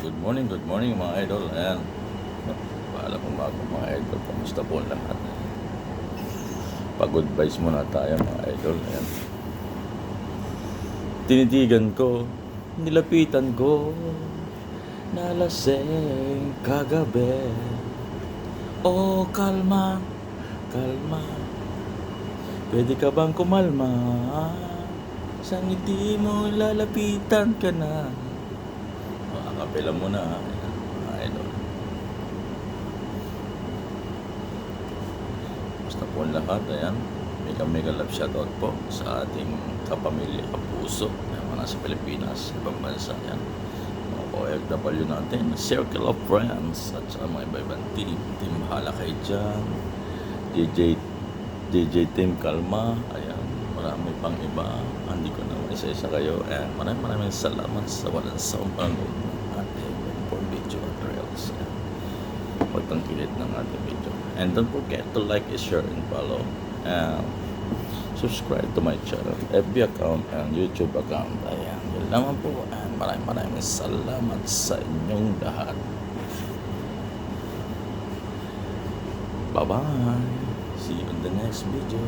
Good morning mga idol. Ayan. Paalam umaga mga idol. Kamusta po lahat? Pag-good vibes muna tayo mga idol. Ayan. Tinitigan ko, nilapitan ko, nalaseng kagabi. Oh, kalma, kalma. Pwede ka bang kumalma? Sa ngiti mo, lalapitan ka na. Kapila muna. Ayan, mga idol. Basta po ang lahat. Ayan. Mega love shoutout po sa ating kapamilya, kapuso. Ayan, mga nasa Pilipinas, ibang bansa. Ayan. Mga OFW natin. Circle of friends. At saka mga iba-ibang team. Team bahala kayo dyan. DJ Team Kalma. Ayan. Marami pang iba. Hindi ko na isa-isa kayo. Ayan. Maraming salamat sa walang sawang panonood ating for video at reels. Pagtangkilit ng ating video. And don't forget to like, share, and follow. Subscribe to my channel, FB account, and YouTube account. Ayan. Yun naman po. And maraming salamat sa inyong lahat. Bye-bye. See you in the next video.